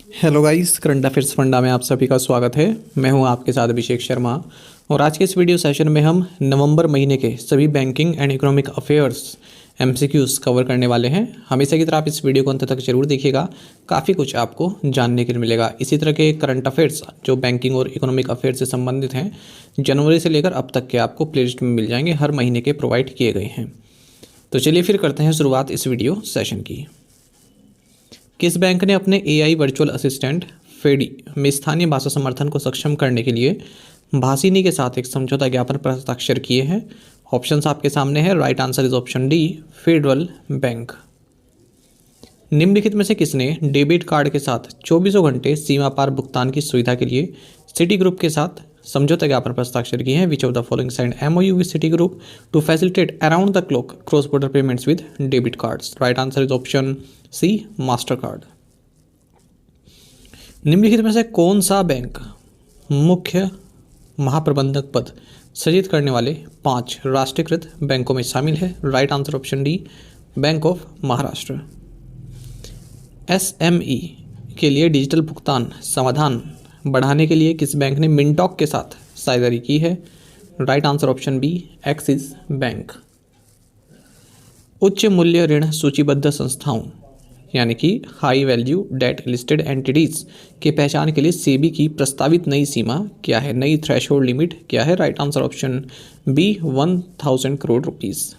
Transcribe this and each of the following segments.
Hello guys, current affairs funda में आप सभी का स्वागत है। मैं हूं आपके साथ अभिषेक शर्मा और आज के इस वीडियो सेशन में हम नवंबर महीने के सभी banking and economic affairs MCQs cover करने वाले हैं। हमेशा की तरह आप इस वीडियो को अंत तक जरूर देखिएगा, काफ़ी कुछ आपको जानने के लिए मिलेगा। इसी तरह के करंट अफेयर्स जो बैंकिंग और इकोनॉमिक अफेयर्स से संबंधित हैं, जनवरी से लेकर अब तक के आपको प्लेलिस्ट में मिल जाएंगे, हर महीने के प्रोवाइड किए गए हैं। तो चलिए फिर करते हैं शुरुआत इस वीडियो सेशन की। किस बैंक ने अपने एआई वर्चुअल असिस्टेंट फेडी में स्थानीय भाषा समर्थन को सक्षम करने के लिए भाषिनी के साथ एक समझौता ज्ञापन पर हस्ताक्षर किए हैं? ऑप्शंस आपके सामने है। Right answer is option D, federal bank. निम्नलिखित में से किसने डेबिट कार्ड के साथ 24 घंटे सीमा पार भुगतान की सुविधा के लिए सिटी ग्रुप के साथ समझौता ज्ञापन पर हस्ताक्षर किए हैं? Which of the following signed MOU with Citigroup to facilitate around the clock cross border payments with debit cards? Right answer is option C, Mastercard. निम्नलिखित में से कौन सा बैंक मुख्य महाप्रबंधक पद सृजित करने वाले 5 राष्ट्रीयकृत बैंकों में शामिल है? Right answer option D, bank of Maharashtra. SME के लिए डिजिटल भुगतान समाधान बढ़ाने के लिए किस बैंक ने मिनटॉक के साथ साझेदारी की है? Right answer option B, Axis bank. उच्च मूल्य ऋण सूचीबद्ध संस्थाओं यानी कि high value debt listed entities की पहचान के लिए सेबी की प्रस्तावित नई सीमा क्या है? नई थ्रेशोल्ड लिमिट क्या है? Right answer option B, 1000 crore rupees.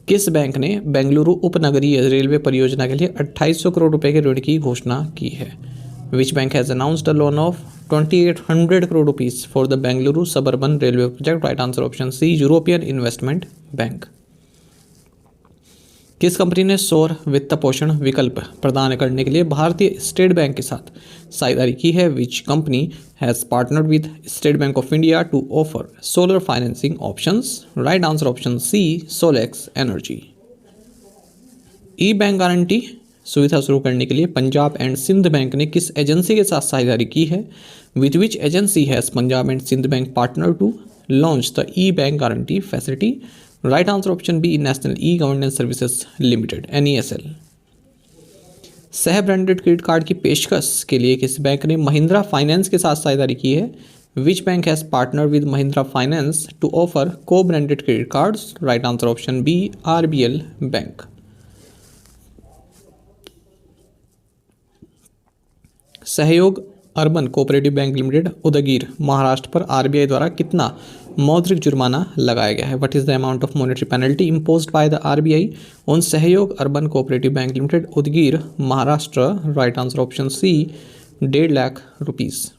किस बैंक ने बेंगलुरु उपनगरीय रेलवे परियोजना के लिए 2800 करोड़ रुपए के ऋण की घोषणा की है? Which bank has announced a loan of 2800 crore rupees for the Bengaluru suburban railway project? Right answer option C, European investment bank. किस कंपनी ने सौर वित्त पोषण विकल्प प्रदान करने के लिए भारतीय स्टेट बैंक के साथ साझेदारी की है? Which company has partnered with State Bank of India to offer solar financing options? Right answer option C, Solex energy. E bank guarantee सुविधा शुरू करने के लिए पंजाब एंड सिंध बैंक ने किस एजेंसी के साथ साझेदारी की है? With which agency has Punjab and Sind bank partner to launch the E bank guarantee facility? Right answer option B, national E governance services limited NESL। सह ब्रांडेड क्रेडिट कार्ड की पेशकश के लिए किस बैंक ने महिंद्रा फाइनेंस के साथ साझेदारी की है? Which bank has partner with Mahindra finance to offer co-branded credit cards? Right answer option B, RBL bank. Sahyog urban cooperative bank limited Udgir Maharashtra पर RBI द्वारा कितना मौद्रिक जुर्माना लगाया गया है? What is the amount of monetary penalty imposed by the RBI on Sahyog urban cooperative bank limited Udgir Maharashtra? Right answer option C, 1.5 lakh rupees.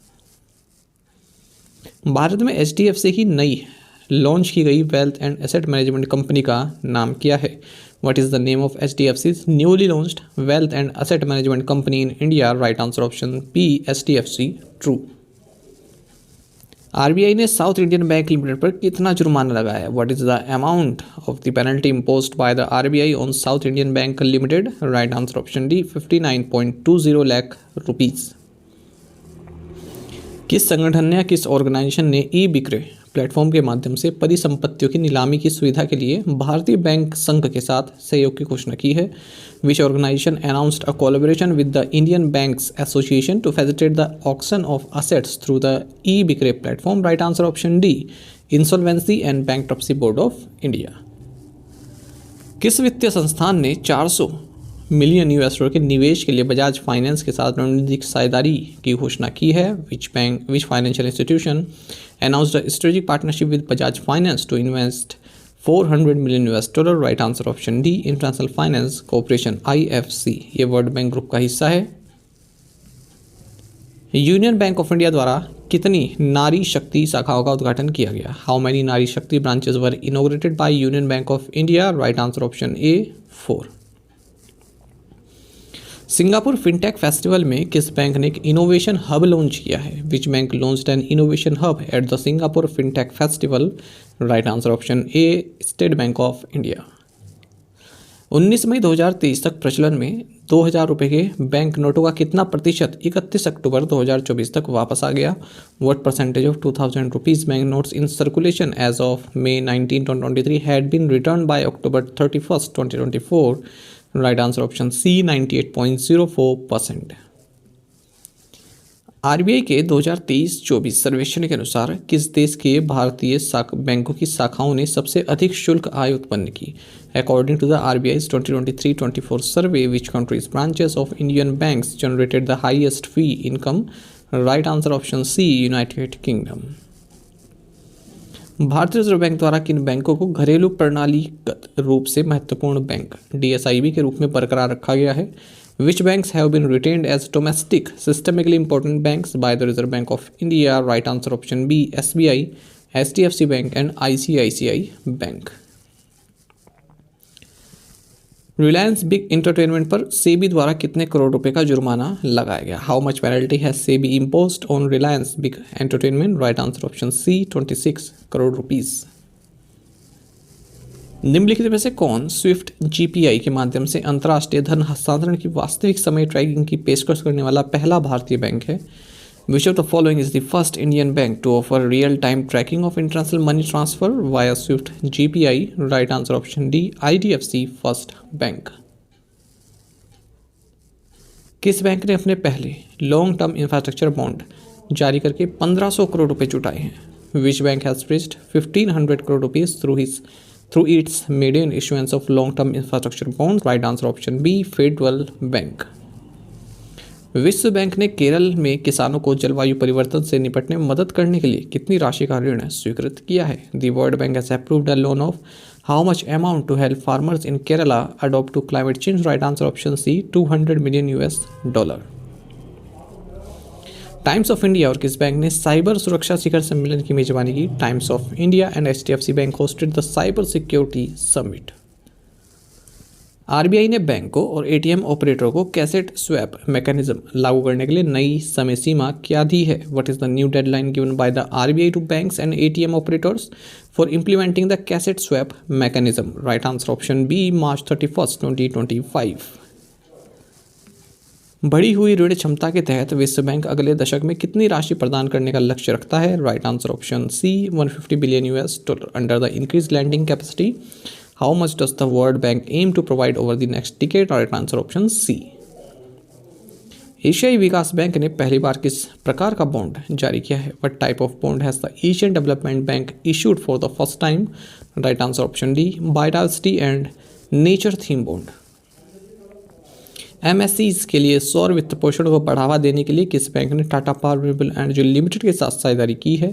Bharat में HDFC की नई लॉन्च की गई wealth and asset management company का नाम क्या है? What is the name of HDFC's newly launched wealth and asset management company in India? Right answer option B, HDFC True। RBI ने साउथ इंडियन बैंक लिमिटेड पर कितना जुर्माना लगाया? What is the amount of the penalty imposed by the RBI on South Indian Bank Limited? Right answer option D, 59.20 lakh rupees। किस संगठन ने या किस ऑर्गेनाइजेशन ने ई बिक्रे प्लेटफॉर्म के माध्यम से परिसंपत्तियों की नीलामी की सुविधा के लिए भारतीय बैंक संघ के साथ सहयोग की घोषणा की है? Which organisation announced a collaboration with the Indian banks association to facilitate the auction of assets through the e Bikray platform? Right answer option D, insolvency and bankruptcy board of India. किस वित्तीय संस्थान ने 400 मिलियन $, के निवेश के लिए Bajaj finance के साथ रणनीतिक साझेदारी की घोषणा की है? Which financial institution announced a strategic partnership with Bajaj Finance to invest $400 million? Right answer option D, international finance corporation IFC। ये वर्ल्ड बैंक ग्रुप का हिस्सा है। यूनियन बैंक ऑफ इंडिया द्वारा कितनी नारी शक्ति शाखाओं का उद्घाटन किया गया? हाउ मैनी नारी शक्ति branches were inaugurated by union bank of India? Right answer option A, 4। Singapore fintech festival में किस बैंक ने एक इनोवेशन हब लॉन्च किया है? Which bank launched N innovation hub at the Singapore fintech festival? Right answer option A, state Bank of India. 19 मई 2023 तक प्रचलन में 2000 रुपये के बैंक नोटों का कितना प्रतिशत 31 अक्टूबर 2024 तक वापस आ गया? What percentage of 2000 rupees bank notes in circulation as of May 19, 2023 had been return by October 31, 2024? Right answer option C, 98.04%। RBI के 2023-24 सर्वेक्षण के अनुसार किस देश के भारतीय बैंकों की शाखाओं ने सबसे अधिक शुल्क आय उत्पन्न की? According to the RBI's 2023-24 survey, which countries branches of Indian banks generated the highest fee income? Right answer option C, United Kingdom. भारतीय रिजर्व बैंक द्वारा किन बैंकों को घरेलू प्रणालीगत रूप से महत्वपूर्ण बैंक डीएसआईबी के रूप में बरकरार रखा गया है? Which banks have been retained as domestic systemically important banks by the Reserve Bank of India? Right answer option B, SBI, HDFC Bank and ICICI Bank। Reliance big entertainment पर सेबी द्वारा कितने करोड़ रुपए का जुर्माना लगाया गया? How much penalty has SEBI imposed on Reliance big entertainment? Right answer option C, 26 crore rupees. निम्नलिखित में से कौन स्विफ्ट जीपीआई के माध्यम से अंतर्राष्ट्रीय धन हस्तांतरण की वास्तविक समय ट्रैकिंग की पेशकश करने वाला पहला भारतीय बैंक है? Which of the following is the first Indian bank to offer real-time tracking of international money transfer via Swift GPI? Right answer option D, IDFC First Bank। किस बैंक ने अपने पहले लॉन्ग टर्म इंफ्रास्ट्रक्चर बॉन्ड जारी करके 1500 करोड़ रुपए जुटाए हैं? Which bank has raised 1500 crore rupees through its maiden issuance of long-term infrastructure bonds? Right answer option B, Federal Bank। विश्व बैंक ने केरल में किसानों को जलवायु परिवर्तन से निपटने में मदद करने के लिए कितनी राशि का ऋण स्वीकृत किया है? The world bank has approved a loan of how much amount to help farmers in Kerala adopt to climate change? Right answer option C, $200 million। Times of India और किस बैंक ने साइबर सुरक्षा शिखर सम्मेलन की मेजबानी की? Times of India and HDFC bank hosted the cyber security summit. RBI ने बैंकों और एटीएम ऑपरेटरों को कैसेट स्वैप मैकेनिज्म लागू करने के लिए नई समय सीमा क्या दी है? What is the new deadline given by the RBI to banks and ATM operators for implementing the cassette swap mechanism? Right answer option B, March 31, 2025। बढ़ी हुई ऋण क्षमता के तहत विश्व बैंक अगले दशक में कितनी राशि प्रदान करने का लक्ष्य रखता है? Right answer option C, $150 billion under the increase lending capacity. How much does the World Bank aim to provide over the next decade? Right answer option C। एशियाई विकास बैंक ने पहली बार किस प्रकार का बॉन्ड जारी किया है? What type of bond has the Asian Development Bank issued for the first time? Right answer option D, Biodiversity and Nature Theme Bond। MSCs के लिए सौर वित्त पोषण को बढ़ावा देने के लिए किस बैंक ने Tata power renewable energy limited के साथ साझेदारी की है?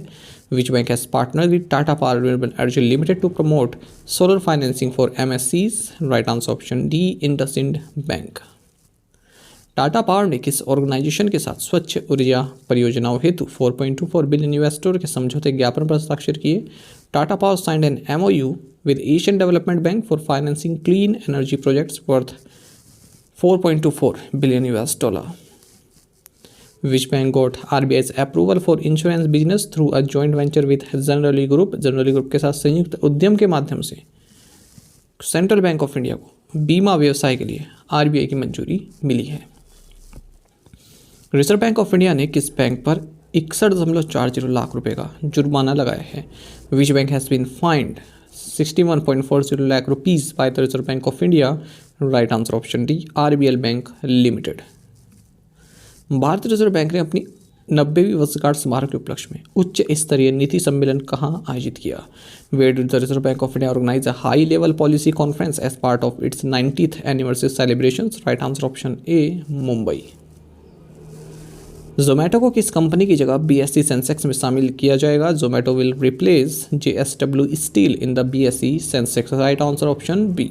Which bank has partnered with Tata Power Renewable Energy Limited to promote solar financing for MSCs? Right answer option D, IndusInd Bank। Tata power ने किस ऑर्गेनाइजेशन के साथ स्वच्छ ऊर्जा परियोजनाओं हेतु $4.24 billion के समझौते ज्ञापन पर हस्ताक्षर किए? Tata power signed an MOU with Asian Development Bank for financing clean energy projects worth $4.24 billion। Which bank got RBI's approval for insurance business through a joint venture with Generali Group? Generally group के साथ संयुक्त उद्यम के माध्यम से central bank of India को बीमा व्यवसाय के लिए आरबीआई की मंजूरी मिली है। रिजर्व बैंक ऑफ इंडिया ने किस बैंक पर 61.40 लाख रुपए का जुर्माना लगाया है? Which bank has been fined 61.40 lakh rupees by the Reserve Bank of India? Right answer option D, RBL Bank Limited। भारतीय रिजर्व बैंक ने अपनी 90वीं वर्षगांठ समारोह के उपलक्ष्य में उच्च स्तरीय नीति सम्मेलन कहां आयोजित किया? Where did the Reserve Bank of India organize a high level policy conference as part of its 90th anniversary celebrations? Right answer option A, Mumbai. Zomato को किस कंपनी की जगह BSE सेंसेक्स में शामिल किया जाएगा? Zomato will replace JSW steel in the BSE Sensex. Right answer option B.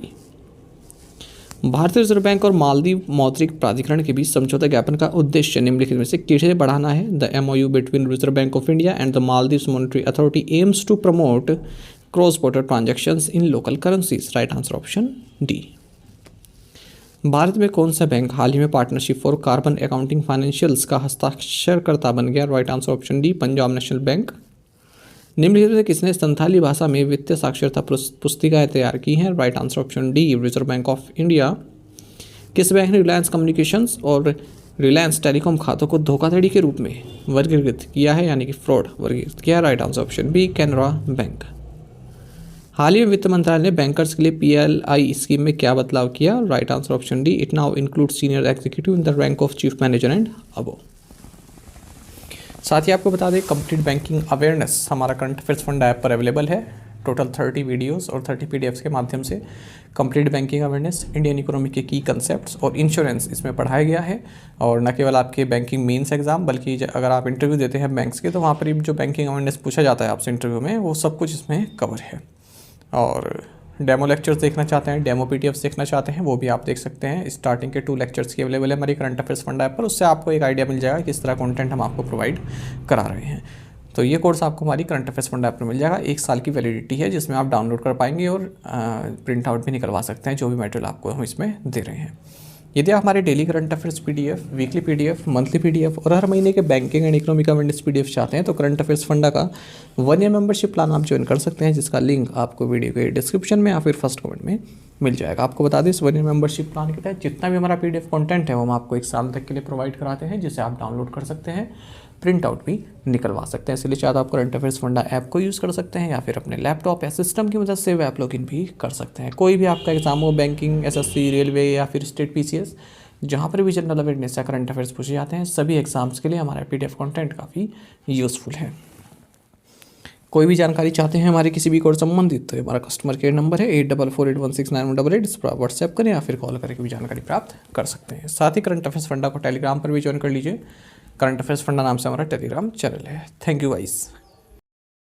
भारतीय reserve bank और मालदीव मौद्रिक प्राधिकरण के बीच समझौता ज्ञापन का उद्देश्य निम्नलिखित में से किसे बढ़ाना है? The MOU between reserve bank of India and the Maldives monetary authority aims to promote cross border transactions in local currencies. Right answer option D. भारत में कौन सा बैंक हाल ही में partnership for carbon accounting financials का हस्ताक्षरकर्ता बन गया? Right answer option D, Punjab national bank. निम्नलिखित में किसने संथाली भाषा में वित्तीय साक्षरता पुस्तिकाएं तैयार की हैं? Right answer option D, reserve bank of India. किस बैंक ने रिलायंस कम्युनिकेशंस और रिलायंस टेलीकॉम खातों को धोखाधड़ी के रूप में वर्गीकृत किया है, यानी कि फ्रॉड वर्गीकृत किया है? Right answer option B, Canara bank. हाल ही में वित्त मंत्रालय ने बैंकर्स के लिए PLI स्कीम में क्या बदलाव किया? Right answer option D, it now include senior executive in the rank of chief manager and above. साथ ही आपको बता दें कंप्लीट बैंकिंग अवेयरनेस हमारा करंट अफेयर्स फंड ऐप पर अवेलेबल है। टोटल 30 वीडियोस और 30 पीडीएफ्स के माध्यम से complete banking awareness, Indian economy के की कंसेप्ट्स और इंश्योरेंस इसमें पढ़ाया गया है। और न केवल आपके बैंकिंग मेंस एग्जाम, बल्कि अगर आप इंटरव्यू देते हैं बैंक्स के, तो वहाँ पर जो बैंकिंग अवेयरनेस पूछा जाता है आपसे इंटरव्यू में, वो सब कुछ इसमें कवर है। और डेमो लेक्चर्स देखना चाहते हैं, डेमो पीडीएफ्स देखना चाहते हैं, वो भी आप देख सकते हैं। स्टार्टिंग के 2 लेक्चर्स की अवेलेबल है हमारी करंट अफेयर्स फंड ऐप पर। उससे आपको एक आइडिया मिल जाएगा किस तरह कंटेंट हम आपको प्रोवाइड करा रहे हैं। तो ये कोर्स आपको हमारी करंट अफेयर्स फंड ऐप पर मिल जाएगा। 1 साल की वैलिडिटी है, जिसमें आप डाउनलोड कर पाएंगे और प्रिंट आउट भी निकलवा सकते हैं जो भी मटेरियल आपको हम इसमें दे रहे हैं। यदि आप हमारे daily current affairs PDF, weekly PDF, monthly PDF और हर महीने के banking and economic awareness PDF चाहते हैं, तो करंट अफेयर्स फंडा का 1 ईयर मेंबरशिप प्लान आप ज्वाइन कर सकते हैं, जिसका लिंक आपको वीडियो के डिस्क्रिप्शन में या फिर फर्स्ट कमेंट में मिल जाएगा। आपको बता दें, इस 1 ईयर मेंबरशिप प्लान के तहत जितना भी हमारा पीडीएफ कंटेंट है वो हम आपको 1 साल तक के लिए प्रोवाइड कराते हैं, जिसे आप डाउनलोड कर सकते हैं, प्रिंट आउट भी निकलवा सकते हैं। इसलिए चाहे तो आप करंट अफेयर्स फंडा ऐप को यूज़ कर सकते हैं या फिर अपने लैपटॉप या सिस्टम की मदद से ऐप लॉगिन भी कर सकते हैं। कोई भी आपका एग्जाम हो, बैंकिंग, एसएससी, रेलवे या फिर स्टेट पीसीएस, जहाँ पर भी जनरल अवेयरनेस या करंट अफेयर्स पूछे जाते हैं, सभी एग्जाम्स के लिए हमारा पीडीएफ कंटेंट काफ़ी यूज़फुल है। कोई भी जानकारी चाहते हैं हमारे किसी भी कोर्स संबंधित, तो हमारा कस्टमर केयर नंबर है 8448169188। इस पर आप व्हाट्सएप करें या फिर कॉल करके भी जानकारी प्राप्त कर सकते हैं। साथ ही करंट अफेयर्स फंडा को टेलीग्राम पर भी ज्वाइन कर लीजिए। करंट अफेयर्स फंडा नाम से हमारा टेलीग्राम चैनल है। Thank you guys.